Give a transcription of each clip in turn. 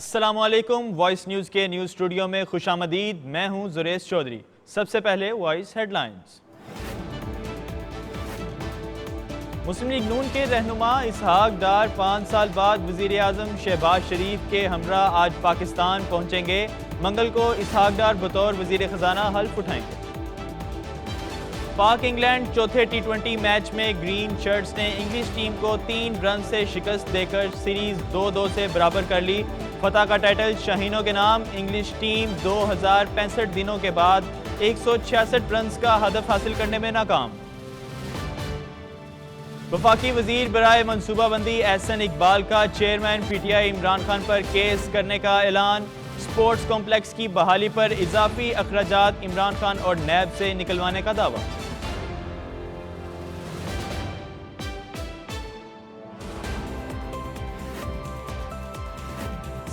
السلام علیکم، voice news کے نیوز اسٹوڈیو میں خوش آمدید۔ میں ہوں زریس چودھری۔ سب سے پہلے وائس ہیڈ لائنز۔ مسلم لیگ نون کے رہنما اسحاق ڈار 5 سال بعد وزیر اعظم شہباز شریف کے ہمراہ آج پاکستان پہنچیں گے۔ منگل کو اسحاق ڈار بطور وزیر خزانہ حلف اٹھائیں گے۔ پاک انگلینڈ چوتھے ٹی20 میچ میں گرین شرٹس نے انگلش ٹیم کو 3 رن سے شکست دے کر سیریز 2-2 سے برابر کر لی۔ فتح کا ٹائٹل شاہینوں کے نام۔ انگلش ٹیم 2065 دنوں کے بعد 166 رنز کا ہدف حاصل کرنے میں ناکام۔ وفاقی وزیر برائے منصوبہ بندی احسن اقبال کا chairman P T I Imran Khan per case کرنے کا اعلان۔ سپورٹس کمپلیکس کی بحالی پر اضافی اخراجات عمران خان اور نیب سے نکلوانے کا دعویٰ۔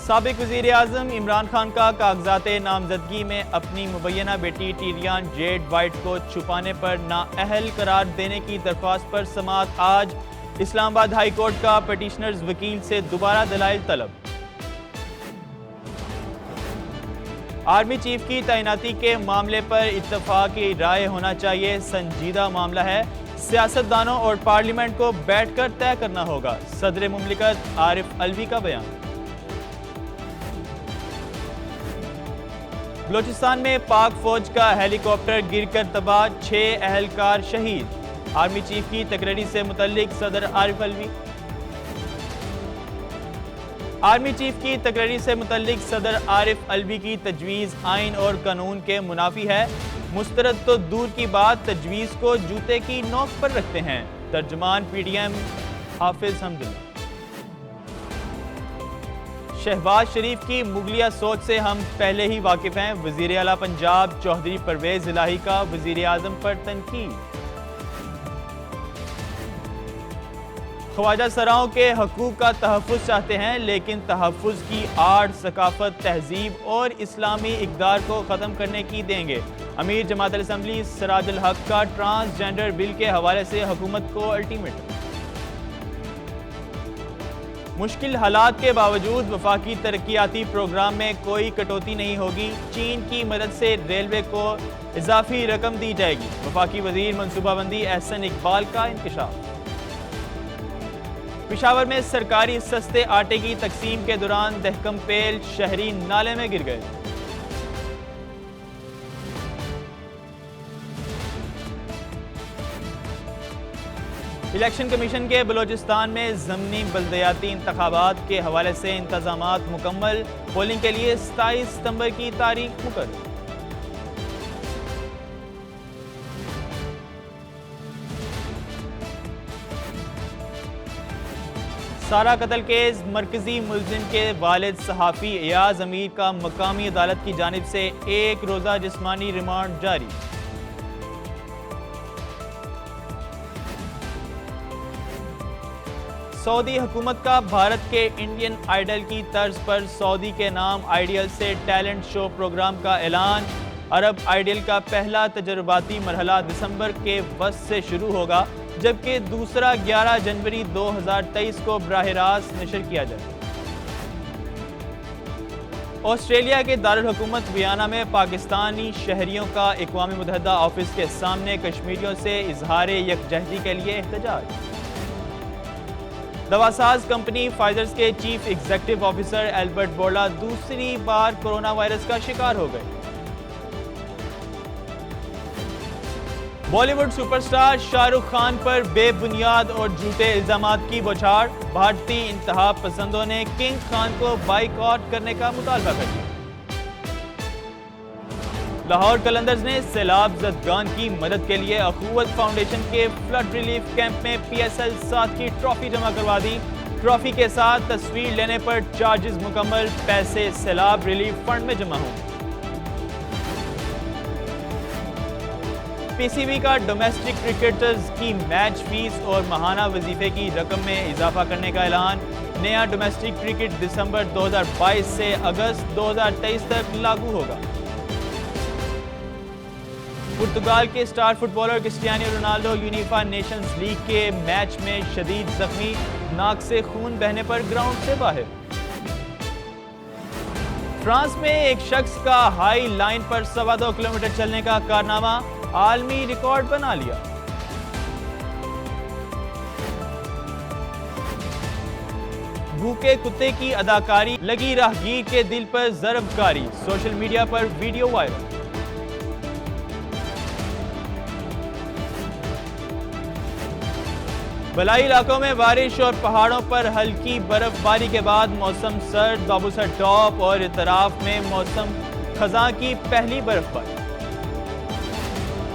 سابق وزیر اعظم عمران خان کا کاغذات نامزدگی میں اپنی مبینہ بیٹی ٹیریان جیڈ وائٹ کو چھپانے پر نااہل قرار دینے کی درخواست پر سماعت آج۔ اسلام آباد ہائی کورٹ کا پٹیشنرز وکیل سے دوبارہ دلائل طلب۔ آرمی چیف کی تعیناتی کے معاملے پر اتفاقی رائے ہونا چاہیے، سنجیدہ معاملہ ہے، سیاستدانوں اور پارلیمنٹ کو بیٹھ کر طے کرنا ہوگا، صدر مملکت عارف علوی کا بیان۔ بلوچستان میں پاک فوج کا ہیلی کاپٹر گر کر تباہ، 6 اہلکار شہید۔ آرمی چیف کی تقرری سے متعلق صدر عارف علوی۔ آرمی چیف کی تقرری سے متعلق صدر عارف علوی کی تجویز آئین اور قانون کے منافی ہے، مسترد تو دور کی بات تجویز کو جوتے کی نوک پر رکھتے ہیں، ترجمان پی ڈی ایم حافظ حمداللہ۔ شہباز شریف کی مغلیہ سوچ سے ہم پہلے ہی واقف ہیں، وزیر اعلیٰ پنجاب چوہدری پرویز الہی کا وزیر اعظم پر تنقید۔ خواجہ سراؤں کے حقوق کا تحفظ چاہتے ہیں، لیکن تحفظ کی آڑ ثقافت، تہذیب اور اسلامی اقدار کو ختم کرنے کی دیں گے۔ امیر جماعت اسمبلی سراج الحق کا ٹرانسجنڈر بل کے حوالے سے حکومت کو الٹیمیٹم۔ مشکل حالات کے باوجود وفاقی ترقیاتی پروگرام میں کوئی کٹوتی نہیں ہوگی، چین کی مدد سے ریلوے کو اضافی رقم دی جائے گی، وفاقی وزیر منصوبہ بندی احسن اقبال کا انکشاف۔ پشاور میں سرکاری سستے آٹے کی تقسیم کے دوران دہکم پیل، شہری نالے میں گر گئے۔ الیکشن کمیشن کے بلوچستان میں ضمنی بلدیاتی انتخابات کے حوالے سے انتظامات مکمل، پولنگ کے لیے 27 ستمبر کی تاریخ مقرر۔ سارا قتل کیس مرکزی ملزم کے والد صحافی ایاز امیر کا مقامی عدالت کی جانب سے 1 روزہ جسمانی ریمانڈ جاری۔ سعودی حکومت کا بھارت کے انڈین آئیڈل کی طرز پر سعودی کے نام آئیڈیل سے ٹیلنٹ شو پروگرام کا اعلان۔ عرب آئیڈل کا پہلا تجرباتی مرحلہ دسمبر کے وسط سے شروع ہوگا، جبکہ دوسرا 11 جنوری 2023 کو براہ راست نشر کیا جائے۔ آسٹریلیا کے دارالحکومت ویانا میں پاکستانی شہریوں کا اقوام متحدہ آفس کے سامنے کشمیریوں سے اظہار یکجہتی کے لیے احتجاج۔ دواساز کمپنی فائزر کے چیف ایگزیکٹو آفیسر البرٹ بورلا دوسری بار کورونا وائرس کا شکار ہو گئے۔ بالی would super star Shah Rukh Khan پر بے بنیاد اور جھوٹے الزامات کی بوچھاڑ، بھارتی انتہا پسندوں نے کنگ خان کو بائیکاٹ کرنے کا مطالبہ کر دیا۔ لاہور قلندرز نے سیلاب زدگان کی مدد کے لیے اخوت فاؤنڈیشن کے فلڈ ریلیف کیمپ میں پی ایس ایل 7 کی ٹرافی جمع کروا دی۔ ٹرافی کے ساتھ تصویر لینے پر چارجز مکمل، پیسے سیلاب ریلیف فنڈ میں جمع ہوں۔ پی سی بی کا ڈومیسٹک کرکٹرز کی میچ فیس اور ماہانہ وظیفے کی رقم میں اضافہ کرنے کا اعلان۔ نیا ڈومیسٹک کرکٹ دسمبر 2022 سے اگست 2023 تک لاگو ہوگا۔ پرتگال کے star footballer Cristiano Ronaldo UEFA Nations League کے میچ میں شدید زخمی، ناک سے خون بہنے پر گراؤنڈ سے باہر۔ فرانس میں ایک شخص کا ہائی لائن پر 2.25 کلومیٹر چلنے کا کارنامہ عالمی ریکارڈ بنا لیا۔ بھوکے کتے کی اداکاری، لگی راہگیر کے دل پر ضرب کاری، سوشل میڈیا پر ویڈیو وائرل۔ بلائی علاقوں میں بارش اور پہاڑوں پر ہلکی برف باری کے بعد موسم سرد، بابوسر ٹاپ اور اطراف میں موسم خزاں کی پہلی برف باری۔